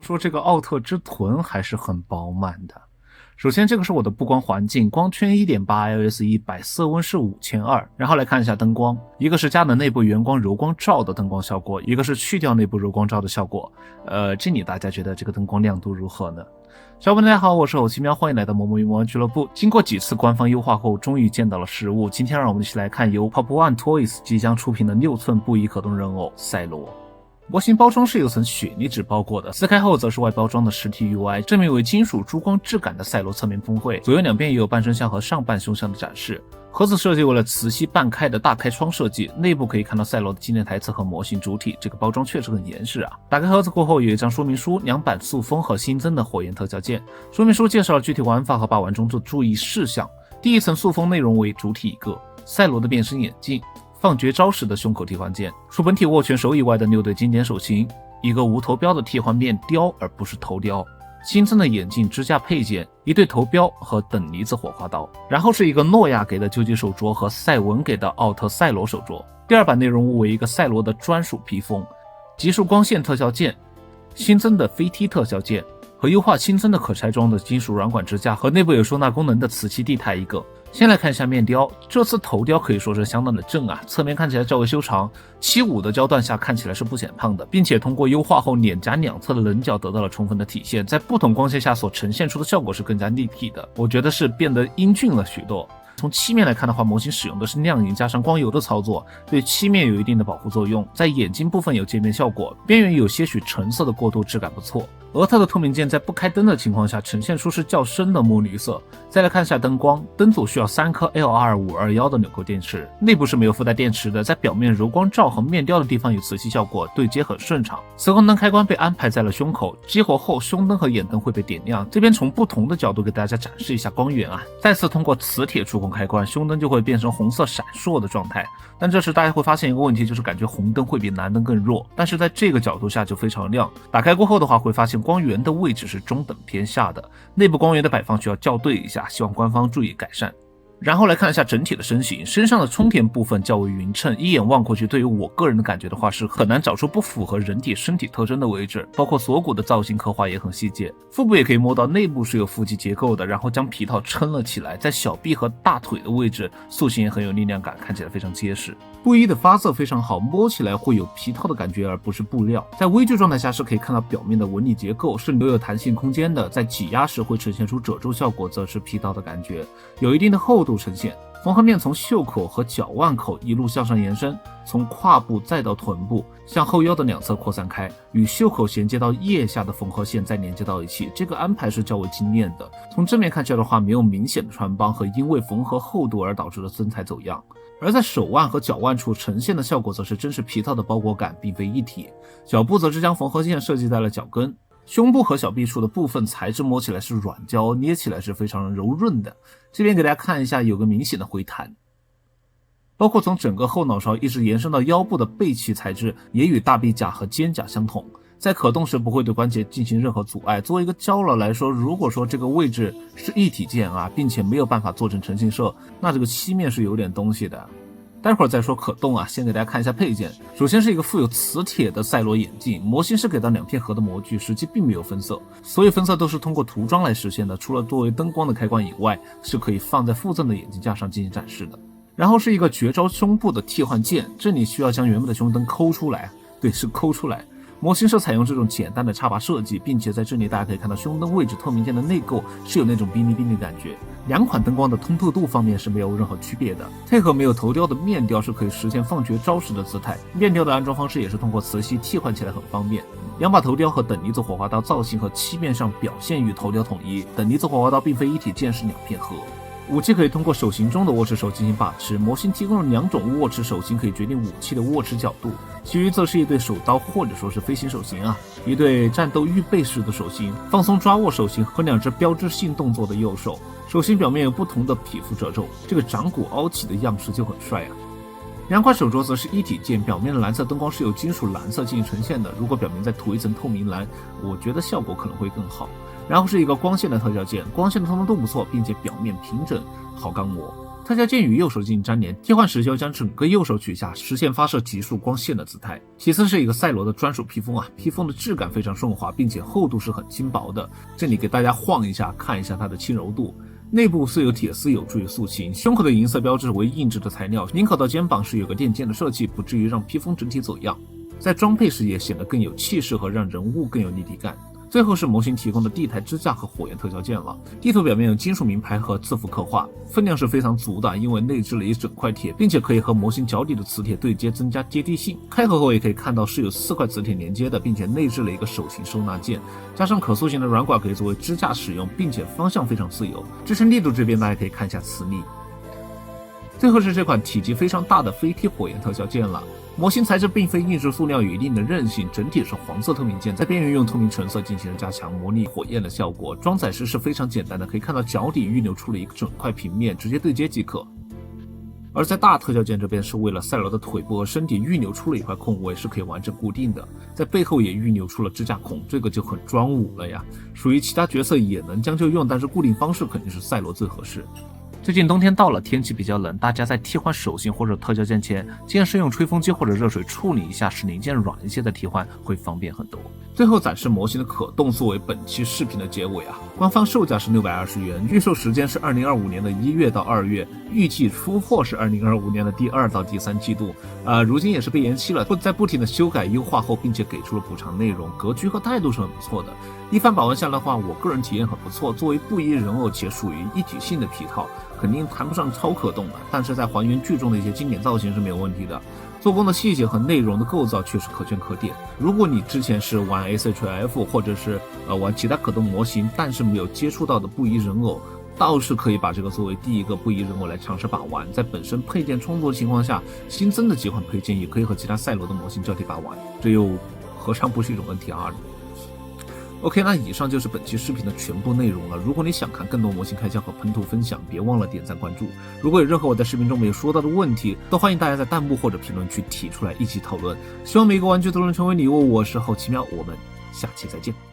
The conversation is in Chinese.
说这个奥特之臀还是很饱满的。首先这个是我的布光环境，光圈 1.8 ISE 色温是5200，然后来看一下灯光，一个是佳能内部原光柔光罩的灯光效果，一个是去掉内部柔光罩的效果。这里大家觉得这个灯光亮度如何呢？小伙伴大家好，我是偶奇喵，欢迎来到魔魔与魔玩俱乐部。经过几次官方优化后，终于见到了实物。今天让我们一起来看由 Pop One Toys 即将出品的6寸布艺可动人偶赛罗。模型包装是有层雪泥纸包裹的，撕开后则是外包装的实体 UI， 正面为金属珠光质感的赛罗侧面喷绘，左右两边也有半身像和上半胸像的展示。盒子设计为了磁吸半开的大开窗设计，内部可以看到赛罗的纪念台词和模型主体，这个包装确实很严实啊。打开盒子过后有一张说明书、2版塑封和新增的火焰特效键。说明书介绍了具体玩法和把玩中的注意事项。第一层塑封内容为主体一个，赛罗的变身眼镜，放绝招时的胸口替换键，除本体握拳手以外的6对经典手型，一个无头标的替换面雕而不是头雕，新增的眼镜支架配件，一对头标和等离子火花刀，然后是一个诺亚给的究极手镯和赛文给的奥特赛罗手镯。第2版内容物为一个赛罗的专属披风，极速光线特效键，新增的飞踢特效键和优化新增的可拆装的金属软管支架和内部有收纳功能的磁吸地台一个。先来看一下面雕，这次头雕可以说是相当的正啊，侧面看起来较为修长，75的焦段下看起来是不显胖的，并且通过优化后脸颊两侧的棱角得到了充分的体现，在不同光线下所呈现出的效果是更加立体的，我觉得是变得英俊了许多。从漆面来看的话，模型使用的是亮银加上光油的操作，对漆面有一定的保护作用，在眼睛部分有渐变效果，边缘有些许橙色的过渡，质感不错。额特的透明键在不开灯的情况下呈现出是较深的墨绿色。再来看一下灯光，灯组需要3颗 L2521的纽扣电池，内部是没有附带电池的，在表面柔光罩和面雕的地方有磁吸效果，对接很顺畅。磁光灯开关被安排在了胸口，激活后胸灯和眼灯会被点亮。这边从不同的角度给大家展示一下光源啊，再次通过磁铁触控开关，胸灯就会变成红色闪烁的状态。但这时大家会发现一个问题，就是感觉红灯会比蓝灯更弱，但是在这个角度下就非常亮。打开过后的话，会发现光源的位置是中等偏下的，内部光源的摆放需要校对一下，希望官方注意改善。然后来看一下整体的身形，身上的充填部分较为匀称，一眼望过去，对于我个人的感觉的话，是很难找出不符合人体身体特征的位置，包括锁骨的造型刻画也很细节。腹部也可以摸到内部是有腹肌结构的，然后将皮套撑了起来，在小臂和大腿的位置塑形也很有力量感，看起来非常结实。布衣的发色非常好，摸起来会有皮套的感觉而不是布料。在微距状态下是可以看到表面的纹理结构是留有弹性空间的，在挤压时会呈现出褶皱效果，则是皮套的感觉，有一定的厚度呈现。缝合面从袖口和脚腕口一路向上延伸，从胯部再到臀部，向后腰的两侧扩散开，与袖口衔接到腋下的缝合线再连接到一起，这个安排是较为精炼的。从正面看起来的话，没有明显的穿帮和因为缝合厚度而导致的身材走样。而在手腕和脚腕处呈现的效果则是真实皮套的包裹感，并非一体。脚部则是将缝合线设计在了脚跟。胸部和小臂处的部分材质摸起来是软胶，捏起来是非常柔润的。这边给大家看一下，有个明显的回弹。包括从整个后脑勺一直延伸到腰部的背鳍材质也与大臂甲和肩甲相同，在可动时不会对关节进行任何阻碍。作为一个胶牢来说，如果说这个位置是一体键啊，并且没有办法做成成型色，那这个漆面是有点东西的。待会儿再说可动啊，先给大家看一下配件。首先是一个附有磁铁的赛罗眼镜，模型是给到2片盒的模具，实际并没有分色，所有分色都是通过涂装来实现的，除了作为灯光的开关以外，是可以放在附赠的眼镜架上进行展示的。然后是一个绝招胸部的替换键，这里需要将原本的胸灯抠出来，对，是抠出来。模型是采用这种简单的插拔设计，并且在这里大家可以看到胸灯位置透明键的内构是有那种冰冰的感觉。2款灯光的通透度方面是没有任何区别的，配合没有头雕的面雕是可以实现放绝招时的姿态。面雕的安装方式也是通过磁吸替换起来很方便。2把头雕和等离子火花刀造型和漆面上表现与头雕统一，等离子火花刀并非一体键，是2片盒。武器可以通过手型中的握持手进行把持，模型提供了2种握持手型可以决定武器的握持角度，其余则是一对手刀或者说是飞行手型啊，一对战斗预备式的手型，放松抓握手型和2只标志性动作的右手。手型表面有不同的皮肤褶皱，这个掌骨凹起的样式就很帅啊。2款手镯则是一体键，表面的蓝色灯光是由金属蓝色进行呈现的，如果表面再涂一层透明蓝，我觉得效果可能会更好。然后是一个光线的特效键，光线的通透度不错，并且表面平整，好刚磨。特效键与右手进行粘连，替换时就将整个右手取下，实现发射急速光线的姿态。其次是一个赛罗的专属披风啊，披风的质感非常顺滑，并且厚度是很轻薄的。这里给大家晃一下，看一下它的轻柔度。内部是有铁丝，有助于塑形。胸口的银色标志为硬质的材料，领口到肩膀是有个垫肩的设计，不至于让披风整体走样。在装配时也显得更有气势和让人物更有立体感。最后是模型提供的地台支架和火焰特效键了。地图表面有金属名牌和字符刻画，分量是非常足的，因为内置了一整块铁，并且可以和模型脚底的磁铁对接，增加接地性。开合后也可以看到是有4块磁铁连接的，并且内置了一个手型收纳键，加上可塑性的软管可以作为支架使用，并且方向非常自由。支撑力度这边大家可以看一下磁力。最后是这款体积非常大的飞踢火焰特效键了。模型材质并非硬质塑料，有一定的韧性，整体是黄色透明键，在边缘用透明橙色进行了加强，模拟火焰的效果。装载时是非常简单的，可以看到脚底预留出了一个整块平面，直接对接即可。而在大特效键这边是为了赛罗的腿部和身体预留出了一块空位，是可以完整固定的，在背后也预留出了支架孔，这个就很装武了呀。属于其他角色也能将就用，但是固定方式肯定是赛罗最合适。最近冬天到了，天气比较冷，大家在替换手型或者特效键前，建议用吹风机或者热水处理一下，使零件软一些的替换会方便很多。最后展示模型的可动，作为本期视频的结尾啊。官方售价是620元，预售时间是2025年的1月到2月，预计出货是2025年的第2到第3季度。如今也是被延期了，在不停的修改优化后，并且给出了补偿内容，格局和态度是很不错的。一番把玩下来的话，我个人体验很不错。作为布衣人偶且属于一体性的皮套，肯定谈不上超可动的，但是在还原剧中的一些经典造型是没有问题的。做工的细节和内容的构造确实可圈可点。如果你之前是玩 SHF 或者是玩其他可动模型，但是没有接触到的布衣人偶，倒是可以把这个作为第一个布衣人偶来尝试把玩。在本身配件充足的情况下，新增的几款配件也可以和其他赛罗的模型交替把玩，这又何尝不是一种问题啊？OK， 那以上就是本期视频的全部内容了。如果你想看更多模型开箱和喷图分享，别忘了点赞关注。如果有任何我在视频中没有说到的问题，都欢迎大家在弹幕或者评论区提出来一起讨论。希望每个玩具都能成为礼物。我是后奇妙，我们下期再见。